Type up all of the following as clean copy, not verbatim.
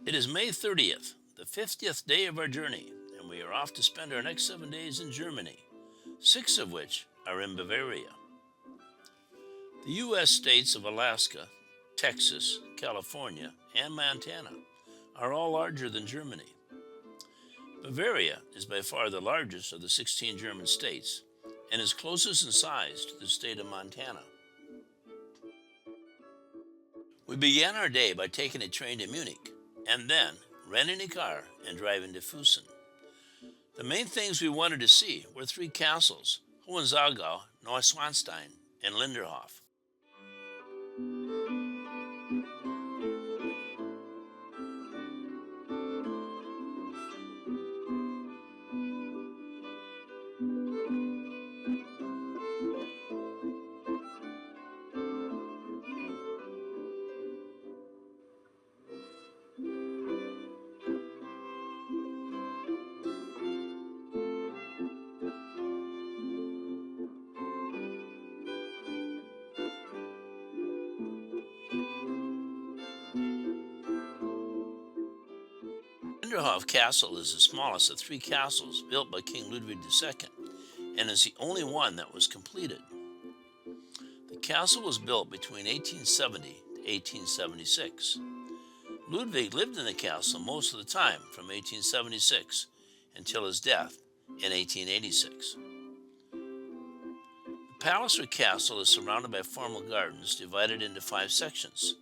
It is May 30th, the 50th day of our journey, and we are off to spend our next 7 days in Germany, 6 of which are in Bavaria. The U.S. states of Alaska, Texas, California, and Montana are all larger than Germany. Bavaria is by far the largest of the 16 German states and is closest in size to the state of Montana. We began our day by taking a train to Munich and then renting a car and driving to Fusen. The main things we wanted to see were 3 castles: Hohenzollern, Neuschwanstein, and Linderhof. Linderhof Castle is the smallest of 3 castles built by King Ludwig II and is the only one that was completed. The castle was built between 1870 to 1876. Ludwig lived in the castle most of the time from 1876 until his death in 1886. The palace or castle is surrounded by formal gardens divided into 5 sections,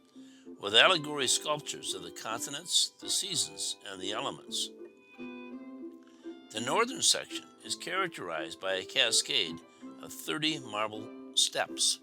with allegory sculptures of the continents, the seasons, and the elements. The northern section is characterized by a cascade of 30 marble steps.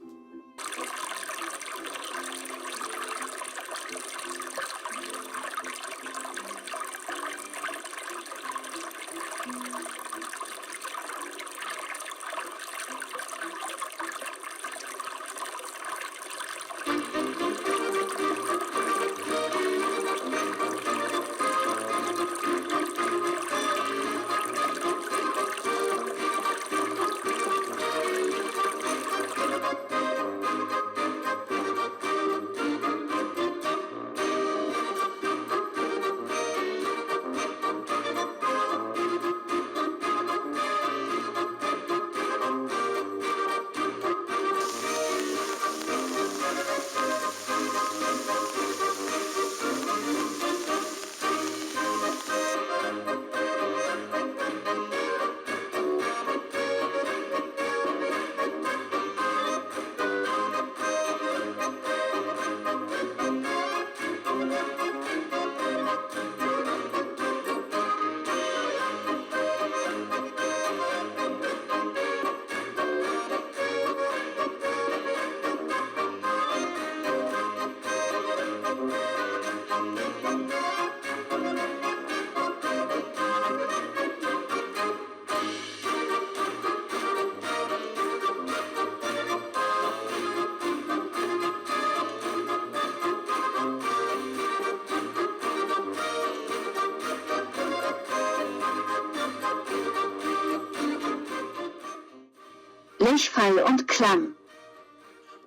Lichfall und Klamm.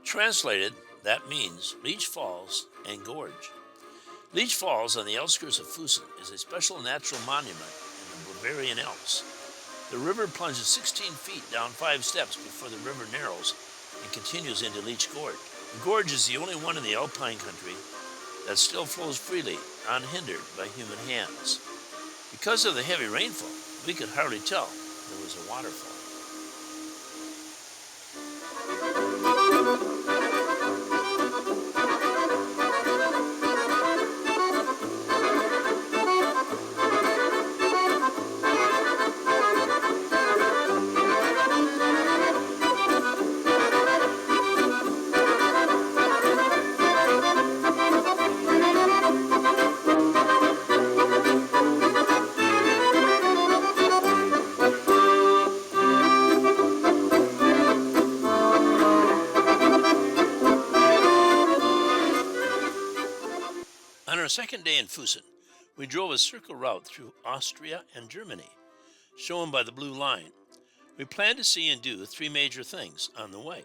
Translated, that means Leech Falls and Gorge. Leech Falls on the outskirts of Fusen is a special natural monument in the Bavarian Alps. The river plunges 16 feet down 5 steps before the river narrows and continues into Leech Gorge. The gorge is the only one in the Alpine country that still flows freely, unhindered by human hands. Because of the heavy rainfall, we could hardly tell there was a waterfall. On our second day in Fusen, we drove a circle route through Austria and Germany, shown by the blue line. We planned to see and do 3 major things on the way.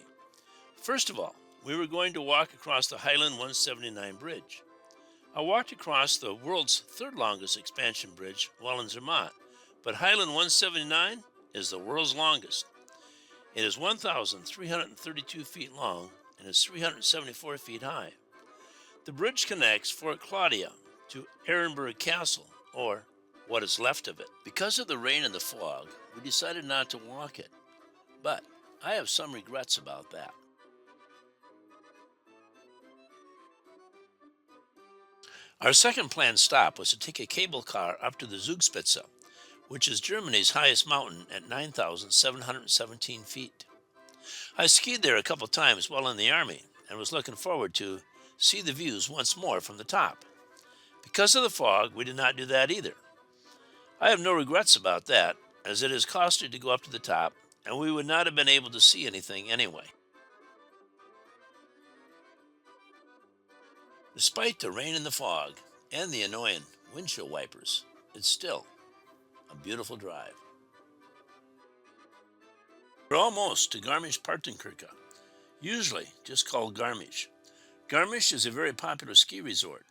First of all, we were going to walk across the Highland 179 bridge. I walked across the world's third longest expansion bridge while in Zermatt, but Highland 179 is the world's longest. It is 1,332 feet long and is 374 feet high. The bridge connects Fort Claudia to Ehrenberg Castle, or what is left of it. Because of the rain and the fog, we decided not to walk it, but I have some regrets about that. Our second planned stop was to take a cable car up to the Zugspitze, which is Germany's highest mountain at 9,717 feet. I skied there a couple times while in the Army and was looking forward to see the views once more from the top. Because of the fog, we did not do that either. I have no regrets about that, as it is costly to go up to the top, and we would not have been able to see anything anyway. Despite the rain and the fog and the annoying windshield wipers, it's still a beautiful drive. We're almost to Garmisch-Partenkirche, usually just called Garmisch. Garmisch is a very popular ski resort.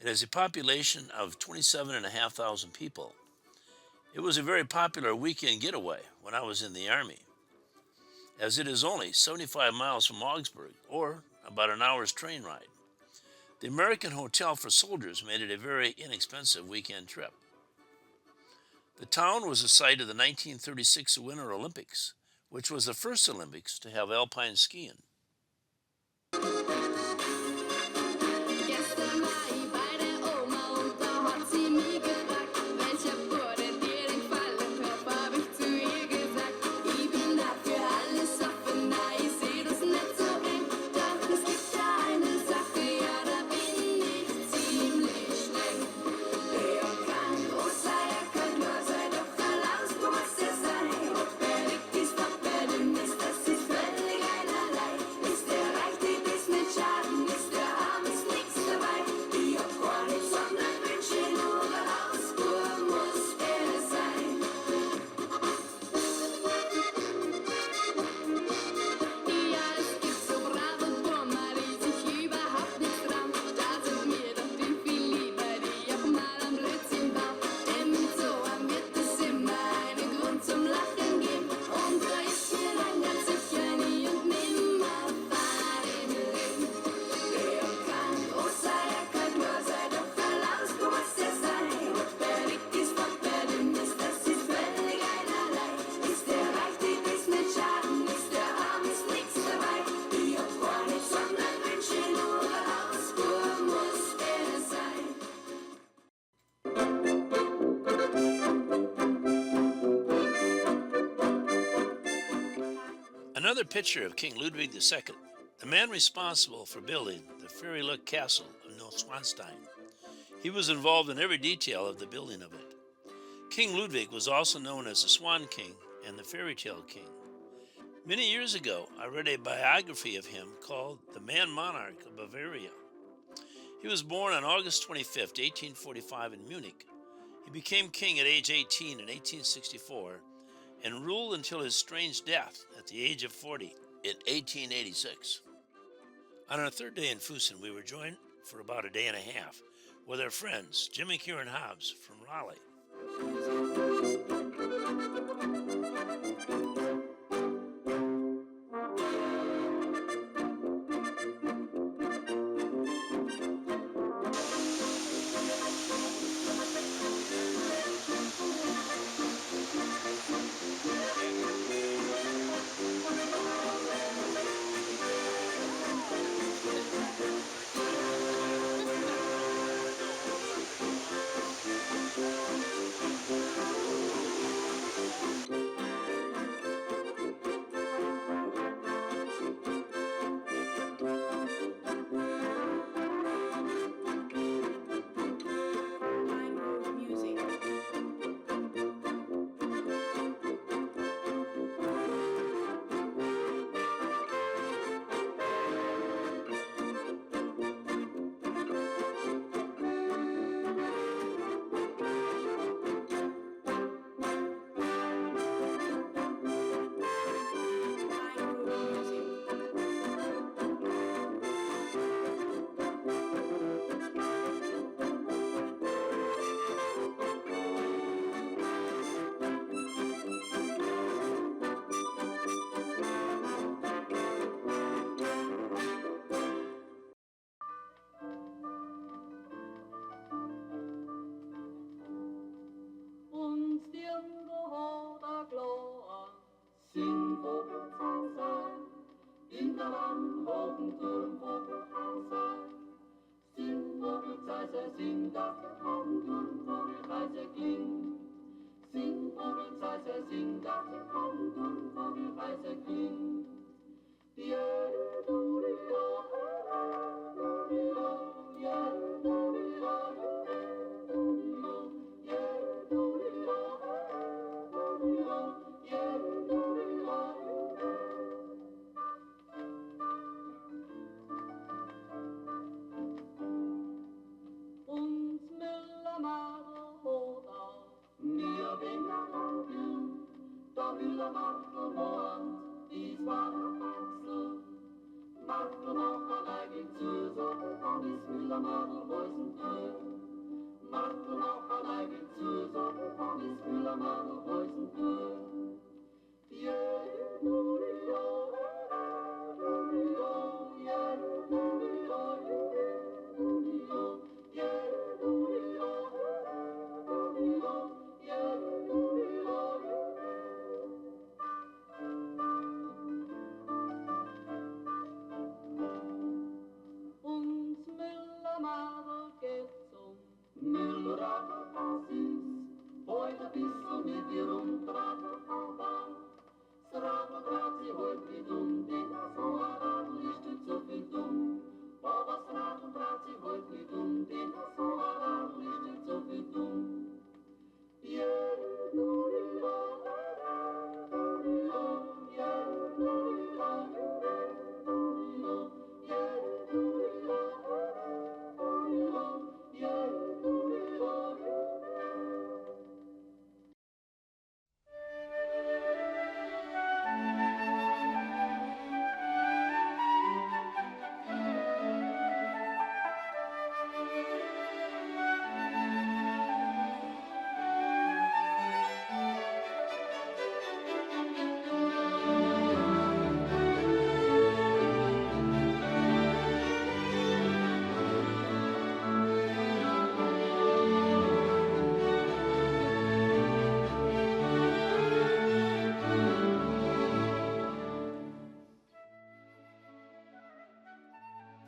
It has a population of 27,500 people. It was a very popular weekend getaway when I was in the Army, as it is only 75 miles from Augsburg, or about an hour's train ride. The American Hotel for Soldiers made it a very inexpensive weekend trip. The town was the site of the 1936 Winter Olympics, which was the first Olympics to have alpine skiing. Another picture of King Ludwig II, the man responsible for building the fairy-like castle of Neuschwanstein. He was involved in every detail of the building of it. King Ludwig was also known as the Swan King and the Fairy Tale King. Many years ago, I read a biography of him called The Man Monarch of Bavaria. He was born on August 25, 1845 in Munich. He became king at age 18 in 1864 and ruled until his strange death at the age of 40 in 1886. On our third day in Fusen, we were joined for about a day and a half with our friends Jim and Kieran Hobbs from Raleigh.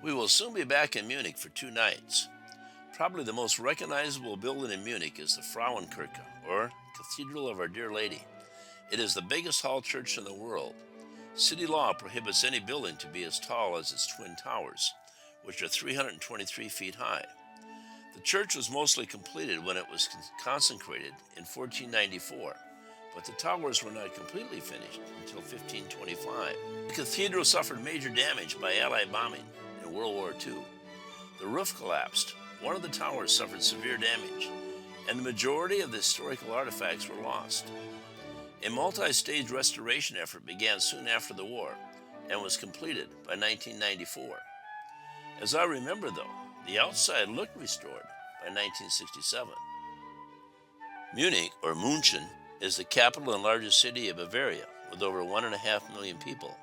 We will soon be back in Munich for 2 nights. Probably the most recognizable building in Munich is the Frauenkirche, or Cathedral of Our Dear Lady. It is the biggest hall church in the world. City law prohibits any building to be as tall as its twin towers, which are 323 feet high. The church was mostly completed when it was consecrated in 1494, but the towers were not completely finished until 1525. The cathedral suffered major damage by Allied bombing in World War II. The roof collapsed, one of the towers suffered severe damage, and the majority of the historical artifacts were lost. A multi-stage restoration effort began soon after the war and was completed by 1994. As I remember, though, the outside looked restored by 1967. Munich, or München, is the capital and largest city of Bavaria, with over 1.5 million people.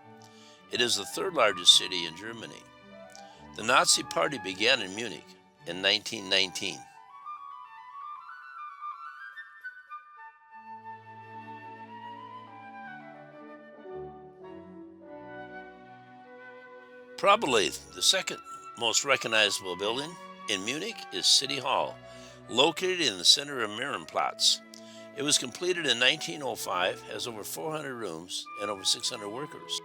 It is the third largest city in Germany. The Nazi Party began in Munich in 1919. Probably the second most recognizable building in Munich is City Hall, located in the center of Marienplatz. It was completed in 1905, has over 400 rooms and over 600 workers.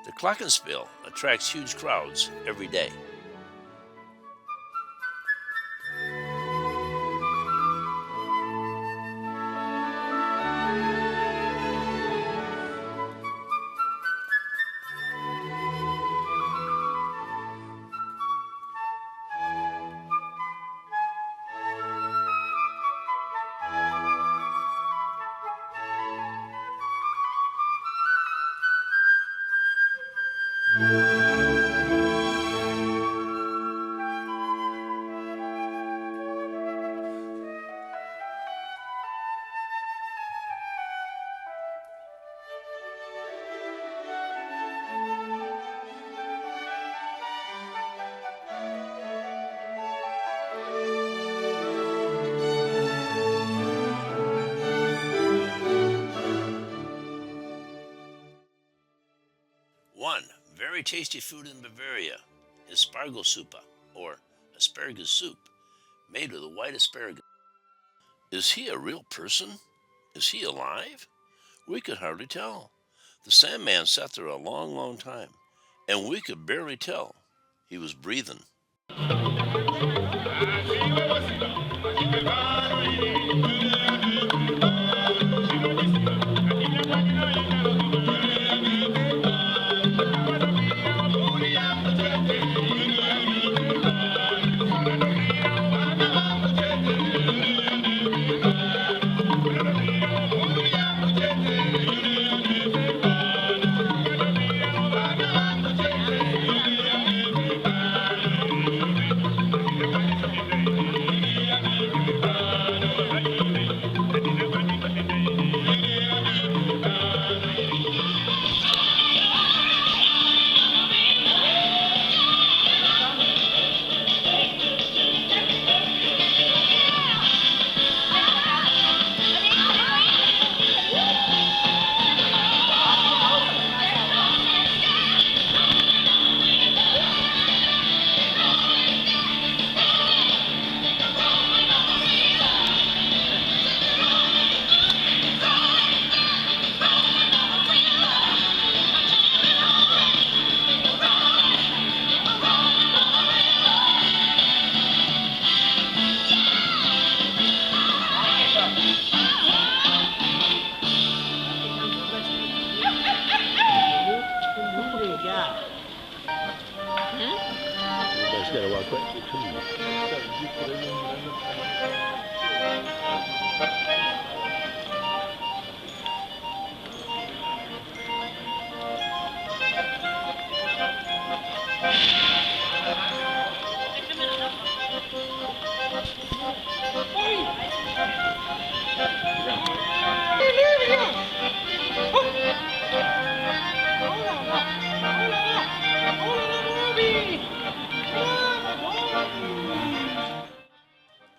The Glockenspiel attracts huge crowds every day. very tasty food in Bavaria is Spargelsuppe, or asparagus soup, made with a white asparagus. Is he a real person? Is he alive? We could hardly tell. The Sandman sat there a long, long time, and we could barely tell he was breathing.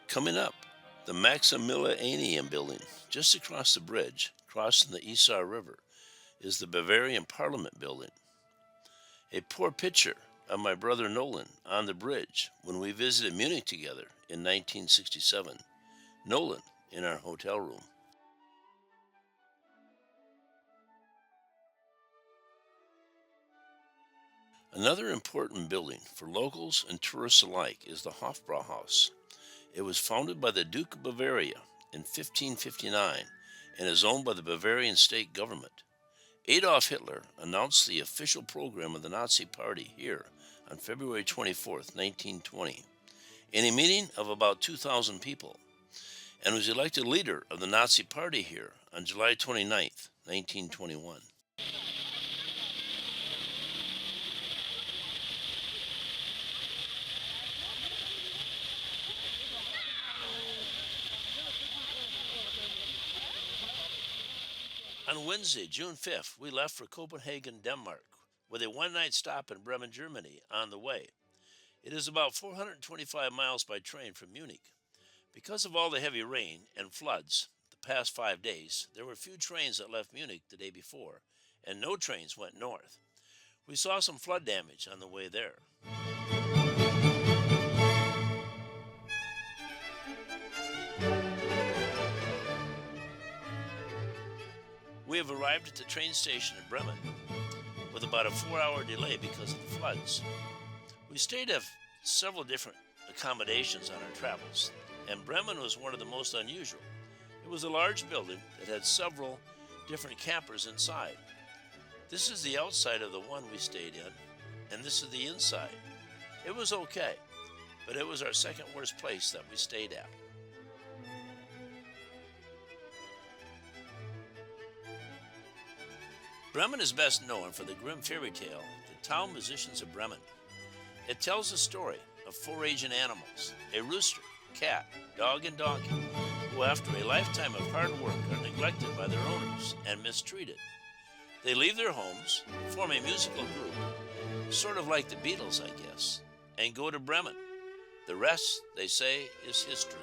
Coming up, the Maximilianeum building, just across the bridge, crossing the Isar River, is the Bavarian Parliament building. A poor picture of my brother Nolan on the bridge when we visited Munich together in 1967. Nolan in our hotel room. Another important building for locals and tourists alike is the Hofbrauhaus. It was founded by the Duke of Bavaria in 1559 and is owned by the Bavarian state government. Adolf Hitler announced the official program of the Nazi Party here on February 24, 1920, in a meeting of about 2,000 people, and was elected leader of the Nazi Party here on July 29, 1921. On Wednesday, June 5th, we left for Copenhagen, Denmark, with a one-night stop in Bremen, Germany on the way. It is about 425 miles by train from Munich. Because of all the heavy rain and floods the past 5 days, there were few trains that left Munich the day before, and no trains went north. We saw some flood damage on the way there. We have arrived at the train station in Bremen with about a 4-hour delay because of the floods. We stayed at several different accommodations on our travels, and Bremen was one of the most unusual. It was a large building that had several different campers inside. This is the outside of the one we stayed in, and this is the inside. It was okay, but it was our second worst place that we stayed at. Bremen is best known for the grim fairy tale, The Town Musicians of Bremen. It tells the story of 4 aging animals, a rooster, cat, dog, and donkey, who after a lifetime of hard work are neglected by their owners and mistreated. They leave their homes, form a musical group, sort of like the Beatles, I guess, and go to Bremen. The rest, they say, is history.